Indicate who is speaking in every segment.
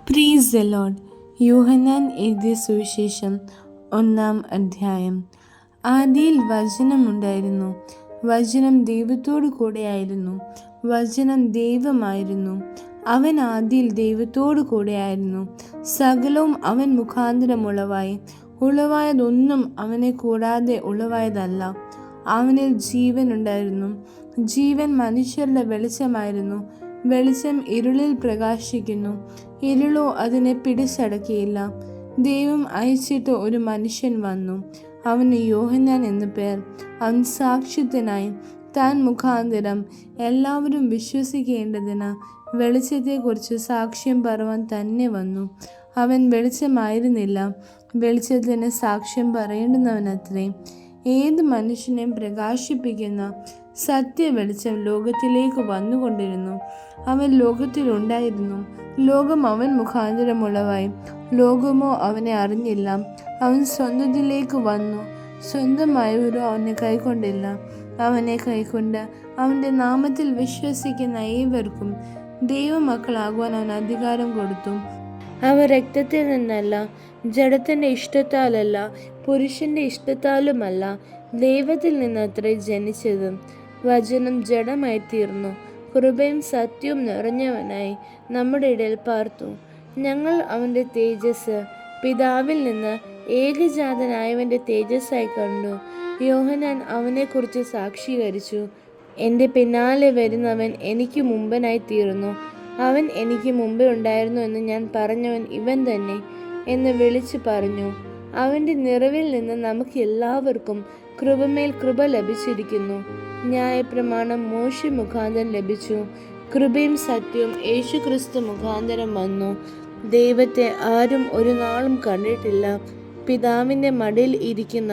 Speaker 1: പ്രീസ് the Lord. യോഹന്നാൻ എഴുതിയ സുവിശേഷം 1-ാം അധ്യായം. ആദിയിൽ വചനമുണ്ടായിരുന്നു, വചനം ദൈവത്തോടു കൂടെയായിരുന്നു, വചനം ദൈവമായിരുന്നു. അവൻ ആദിയിൽ ദൈവത്തോടു കൂടെയായിരുന്നു. സകലവും അവൻ മുഖാന്തരം ഉളവായി, ഉളവായതൊന്നും അവനെ കൂടാതെ ഉളവായതല്ല. അവനിൽ ജീവൻ ഉണ്ടായിരുന്നു, ജീവൻ മനുഷ്യരുടെ വെളിച്ചമായിരുന്നു. വെളിച്ചം ഇരുളിൽ പ്രകാശിക്കുന്നു, ഇരുളോ അതിനെ പിടിച്ചടക്കിയില്ല. ദൈവം അയച്ചിട്ട് ഒരു മനുഷ്യൻ വന്നു, അവന് യോഹന്നാൻ എന്നു പേർ. അവൻ സാക്ഷ്യത്തിനായി താൻ മുഖാന്തരം എല്ലാവരും വിശ്വസിക്കേണ്ടതിന് വെളിച്ചത്തെക്കുറിച്ച് സാക്ഷ്യം പറയുവാൻ തന്നെ വന്നു. അവൻ വെളിച്ചമായിരുന്നില്ല, വെളിച്ചത്തിന് സാക്ഷ്യം പറയേണ്ടുന്നവനത്രേ. ഏത് മനുഷ്യനെയും പ്രകാശിപ്പിക്കുന്ന സത്യവെളിച്ചം ലോകത്തിലേക്ക് വന്നുകൊണ്ടിരുന്നു. അവൻ ലോകത്തിലുണ്ടായിരുന്നു, ലോകം അവൻ മുഖാന്തരം ഉളവായി, ലോകമോ അവനെ അറിഞ്ഞില്ല. അവൻ സ്വന്തത്തിലേക്ക് വന്നു, സ്വന്തമായവരോ അവനെ കൈക്കൊണ്ടില്ല. അവനെ കൈക്കൊണ്ട് അവൻ്റെ നാമത്തിൽ വിശ്വസിക്കുന്ന ഏവർക്കും ദൈവമക്കളാകുവാൻ അവൻ അധികാരം കൊടുത്തു. അവർ രക്തത്തിൽ നിന്നല്ല, ജഡത്തിൻ്റെ ഇഷ്ടത്താലല്ല, പുരുഷന്റെ ഇഷ്ടത്താലുമല്ല, ദൈവത്തിൽ നിന്നത്രേ ജനിച്ചത്. വചനം ജഡമായി തീർന്നു, കൃപയും സത്യവും നിറഞ്ഞവനായി നമ്മുടെ ഇടയിൽ പാർത്തു. ഞങ്ങൾ അവൻ്റെ തേജസ് പിതാവിൽ നിന്ന് ഏകജാതനായവൻ്റെ തേജസ്സായി കണ്ടു. യോഹന്നാൻ അവനെക്കുറിച്ച് സാക്ഷീകരിച്ചു. എൻ്റെ പിന്നാലെ വരുന്നവൻ എനിക്ക് മുമ്പനായി തീർന്നു, അവൻ എനിക്ക് മുമ്പേ ഉണ്ടായിരുന്നു എന്ന് ഞാൻ പറഞ്ഞവൻ ഇവൻ തന്നെ എന്ന് വിളിച്ചു പറഞ്ഞു. അവൻ്റെ നിറവിൽ നിന്ന് നമുക്ക് എല്ലാവർക്കും കൃപമേൽ കൃപ ലഭിച്ചിരിക്കുന്നു. ന്യായപ്രമാണം മോശെ മുഖാന്തരം ലഭിച്ചു, കൃപയും സത്യവും യേശുക്രിസ്തു മുഖാന്തരം വന്നു. ദൈവത്തെ ആരും ഒരു നാളും കണ്ടിട്ടില്ല. പിതാവിൻ്റെ മടിയിൽ ഇരിക്കുന്ന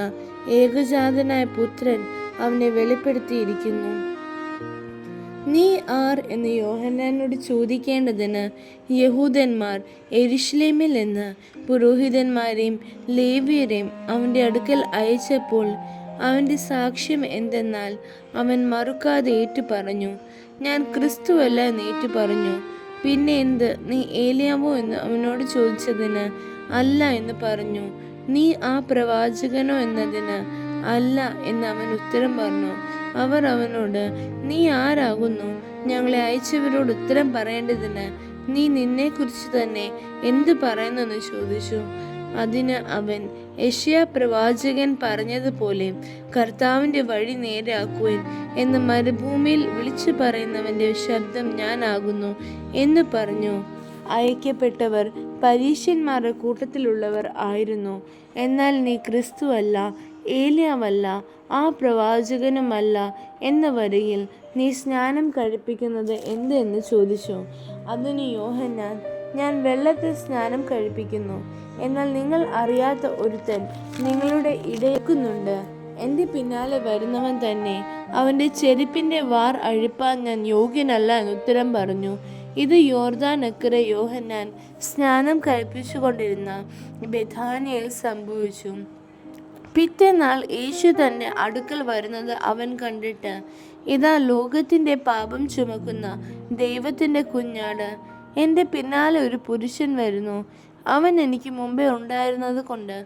Speaker 1: ഏകജാതനായ പുത്രൻ അവനെ വെളിപ്പെടുത്തിയിരിക്കുന്നു. നീ ആർ എന്ന് യോഹന്നാനോട് ചോദിക്കേണ്ടതിന് യഹൂദന്മാർ യെരുശലേമിൽ നിന്ന് പുരോഹിതന്മാരെയും ലേവ്യരെയും അവൻ്റെ അടുക്കൽ അയച്ചപ്പോൾ അവൻ്റെ സാക്ഷ്യം എന്തെന്നാൽ അവൻ മറുക്കാതെ ഏറ്റു പറഞ്ഞു, ഞാൻ ക്രിസ്തുവല്ല എന്ന് ഏറ്റു പറഞ്ഞു. പിന്നെ എന്ത്, നീ ഏലിയാവോ എന്ന് അവനോട് ചോദിച്ചതിന് അല്ല എന്ന് പറഞ്ഞു. നീ ആ പ്രവാചകനോ എന്നതിന് അല്ല എന്ന് അവൻ ഉത്തരം പറഞ്ഞു. അവർ അവനോട്, നീ ആരാകുന്നു ഞങ്ങളെ അയച്ചവരോട് ഉത്തരം പറയേണ്ടതിന്? നീ നിന്നെക്കുറിച്ച് തന്നെ എന്തു പറയുന്നു എന്ന് ചോദിച്ചു. അതിന് അവൻ, യെശയ്യാ പ്രവാചകൻ പറഞ്ഞതുപോലെ കർത്താവിൻ്റെ വഴി നേരെയാക്കുവിൻ എന്ന് മരുഭൂമിയിൽ വിളിച്ചു പറയുന്നവൻ്റെ ശബ്ദം ഞാനാകുന്നു എന്ന് പറഞ്ഞു. അയക്കപ്പെട്ടവർ പരീശന്മാരുടെ കൂട്ടത്തിലുള്ളവർ ആയിരുന്നു. എന്നാൽ നീ ക്രിസ്തുവല്ല, ഏലിയാവല്ല, ആ പ്രവാചകനുമല്ല എന്ന വരിയിൽ നീ സ്നാനം കഴിപ്പിക്കുന്നത് എന്ത് എന്ന് ചോദിച്ചു. അതിന് യോഹന്നാൻ, ഞാൻ വെള്ളത്തിൽ സ്നാനം കഴിപ്പിക്കുന്നു, എന്നാൽ നിങ്ങൾ അറിയാത്ത ഒരുത്തൻ നിങ്ങളുടെ ഇടയ്ക്കുന്നുണ്ട്. എൻ്റെ പിന്നാലെ വരുന്നവൻ തന്നെ, അവൻ്റെ ചെരുപ്പിൻ്റെ വാർ അഴിപ്പാൻ ഞാൻ യോഗ്യനല്ല എന്ന് ഉത്തരം പറഞ്ഞു. ഇത് യോർദാനക്കരെ യോഹന്നാൻ സ്നാനം കഴിപ്പിച്ചുകൊണ്ടിരുന്ന ബെഥാനിയയിൽ സംഭവിച്ചു. പിറ്റേന്നാൾ യേശു തൻ്റെ അടുക്കൽ വരുന്നത് അവൻ കണ്ടിട്ട്, ഇതാ ലോകത്തിൻ്റെ പാപം ചുമക്കുന്ന ദൈവത്തിൻ്റെ കുഞ്ഞാട്, എൻ്റെ പിന്നാലെ ഒരു പുരുഷൻ വരുന്നു, അവൻ എനിക്ക് മുമ്പേ ഉണ്ടായിരുന്നത് കൊണ്ട്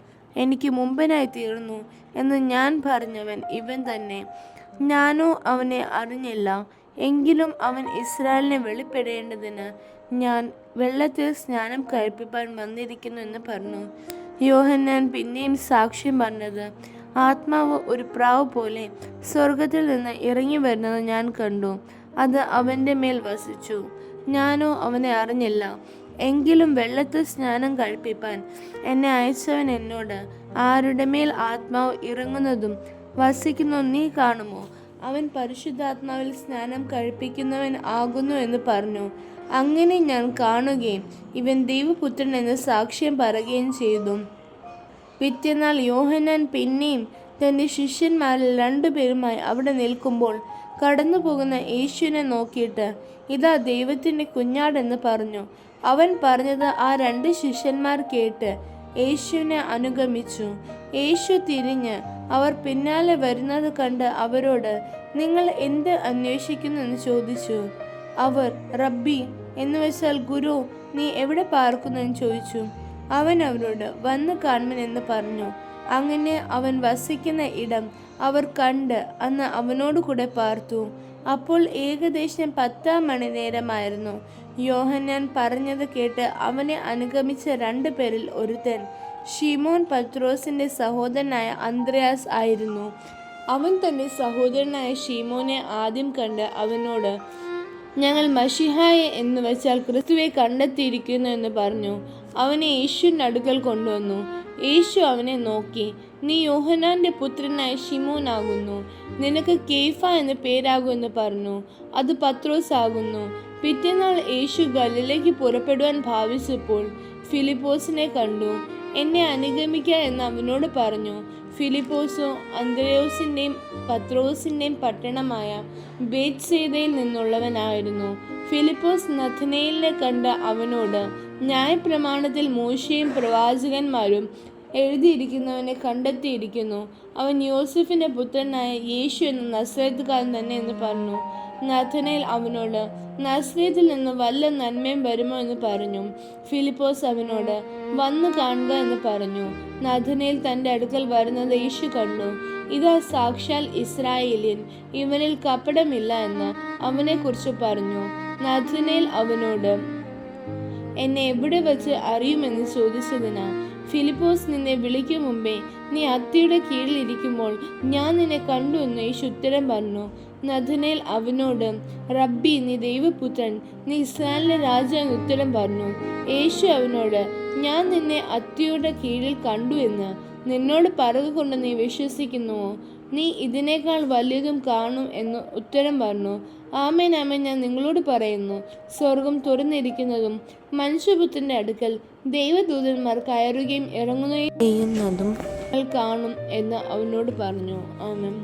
Speaker 1: എനിക്ക് മുമ്പനായി തീർന്നു എന്ന് ഞാൻ പറഞ്ഞവൻ ഇവൻ തന്നെ. ഞാനോ അവനെ അറിഞ്ഞില്ല, എങ്കിലും അവൻ ഇസ്രായേലിനെ വെളിപ്പെടേണ്ടതിന് ഞാൻ വെള്ളത്തിൽ സ്നാനം കഴിപ്പിപ്പാൻ വന്നിരിക്കുന്നു എന്ന് പറഞ്ഞു. യോഹന്നാൻ പിന്നെയും സാക്ഷ്യം പറഞ്ഞത്, ആത്മാവ് ഒരു പ്രാവ് പോലെ സ്വർഗത്തിൽ നിന്ന് ഇറങ്ങി വരുന്നത് ഞാൻ കണ്ടു. അത് അവൻ്റെ മേൽ വസിച്ചു. ഞാനോ അവനെ അറിഞ്ഞില്ല, എങ്കിലും വെള്ളത്തിൽ സ്നാനം കഴിപ്പിപ്പാൻ എന്നെ അയച്ചവൻ എന്നോട്, ആരുടെ മേൽ ആത്മാവ് ഇറങ്ങുന്നതും വസിക്കുന്നതും നീ കാണുമോ? അവൻ പരിശുദ്ധാത്മാവിൽ സ്നാനം കഴിപ്പിക്കുന്നവൻ ആകുന്നു എന്ന് പറഞ്ഞു. അങ്ങനെ ഞാൻ കാണുകയും ഇവൻ ദൈവപുത്രൻ എന്ന് സാക്ഷ്യം പറയുകയും ചെയ്തു. പിറ്റേന്നാൾ യോഹന്നാൻ പിന്നെയും തൻ്റെ ശിഷ്യന്മാരിൽ 2 പേരുമായി അവിടെ നിൽക്കുമ്പോൾ കടന്നു പോകുന്ന യേശുവിനെ നോക്കിയിട്ട്, ഇതാ ദൈവത്തിൻ്റെ കുഞ്ഞാടെന്ന് പറഞ്ഞു. അവൻ പറഞ്ഞത് ആ 2 ശിഷ്യന്മാർ കേട്ട് യേശുവിനെ അനുഗമിച്ചു. യേശു തിരിഞ്ഞ് അവർ പിന്നാലെ വരുന്നത് കണ്ട് അവരോട്, നിങ്ങൾ എന്ത് അന്വേഷിക്കുന്നു എന്ന് ചോദിച്ചു. അവർ, റബ്ബി, എന്ന് വെച്ചാൽ ഗുരു, നീ എവിടെ പാർക്കുന്നു എന്ന് ചോദിച്ചു. അവൻ അവരോട്, വന്ന് കാണുവൻ എന്ന് പറഞ്ഞു. അങ്ങനെ അവൻ വസിക്കുന്ന ഇടം അവർ കണ്ട് അന്ന് അവനോട് കൂടെ പാർത്തു. അപ്പോൾ ഏകദേശം 10 മണിനേരമായിരുന്നു. യോഹന്നാൻ പറഞ്ഞത് കേട്ട് അവനെ അനുഗമിച്ച 2 പേരിൽ ഒരുത്തൻ ശിമോൻ പത്രോസിന്റെ സഹോദരനായ അന്ത്രയാസ് ആയിരുന്നു. അവൻ തന്റെ സഹോദരനായ ശിമോനെ ആദ്യം കണ്ട് അവനോട്, ഞങ്ങൾ മശിഹായെ എന്ന് വെച്ചാൽ ക്രിസ്തുവെ കണ്ടെത്തിയിരിക്കുന്നു എന്ന് പറഞ്ഞു. അവനെ യേശുവിൻ്റെ അടുക്കൽ കൊണ്ടുവന്നു. യേശു അവനെ നോക്കി, നീ യോഹന്നാന്റെ പുത്രനായ ശിമോൻ ആകുന്നു. നിനക്ക് കേഫ എന്ന് പേരാകും എന്ന് പറഞ്ഞു. അത് പത്രോസ് ആകുന്നു. പിറ്റേന്നാൾ യേശു ഗലിലേക്ക് പുറപ്പെടുവാൻ ഭാവിച്ചപ്പോൾ ഫിലിപ്പോസിനെ കണ്ടു. എന്നെ അനുഗമിക്ക എന്ന് അവനോട് പറഞ്ഞു. ഫിലിപ്പോസോ അന്ത്രയോസിൻ്റെയും പത്രോസിൻ്റെയും പട്ടണമായ ബേത്സേദയിൽ നിന്നുള്ളവനായിരുന്നു. ഫിലിപ്പോസ് നഥനയേലിനെ കണ്ട് അവനോട്, ന്യായപ്രമാണത്തിൽ മോശയും പ്രവാചകന്മാരും എഴുതിയിരിക്കുന്നവനെ കണ്ടെത്തിയിരിക്കുന്നു. അവൻ യോസഫിൻ്റെ പുത്രനായ യേശു എന്ന നസറേത്തുകാരൻ തന്നെ എന്ന് പറഞ്ഞു. നഥനയേൽ അവനോട്, നസറേത്തിൽ നിന്ന് വല്ല നന്മയും വരുമോ എന്ന് പറഞ്ഞു. ഫിലിപ്പോസ് അവനോട്, വന്നു കാണുക എന്ന് പറഞ്ഞു. നഥനയേൽ തൻ്റെ അടുക്കൽ വരുന്നത് യേശു കണ്ടു. ഇതാ സാക്ഷാൽ ഇസ്രായേലിയൻ, ഇവനിൽ കപടമില്ല എന്ന് അവനെക്കുറിച്ച് പറഞ്ഞു. നഥനയേൽ അവനോട്, എന്നെ എവിടെ വച്ച് അറിയുമെന്ന് ചോദിച്ചതിന് ഫിലിപ്പോസ് നിന്നെ വിളിക്കും മുമ്പേ നീ അത്തിയുടെ കീഴിൽ ഇരിക്കുമ്പോൾ ഞാൻ നിന്നെ കണ്ടു എന്ന് യേശു ഉത്തരം പറഞ്ഞു. നഥനയേൽ അവനോട്, റബ്ബി, നീ ദൈവപുത്രൻ, നീ ഇസ്രായേലിന്റെ രാജാവ് എന്ന് ഉത്തരം പറഞ്ഞു. യേശു അവനോട്, ഞാൻ നിന്നെ അത്തിയുടെ കീഴിൽ കണ്ടു എന്ന് നിന്നോട് പറയുകൊണ്ട് നീ വിശ്വസിക്കുന്നുവോ? നീ ഇതിനേക്കാൾ വലിയതും കാണും എന്ന് ഉത്തരം പറഞ്ഞു. ആമേൻ, ആമേൻ, ഞാൻ നിങ്ങളോട് പറയുന്നു, സ്വർഗം തുറന്നിരിക്കുന്നതും മനുഷ്യപുത്രന്റെ അടുക്കൽ ദൈവദൂതന്മാർ കയറുകയും ഇറങ്ങുകയും ചെയ്യുന്നതും കാണും എന്ന് അവനോട് പറഞ്ഞു. ആമേൻ.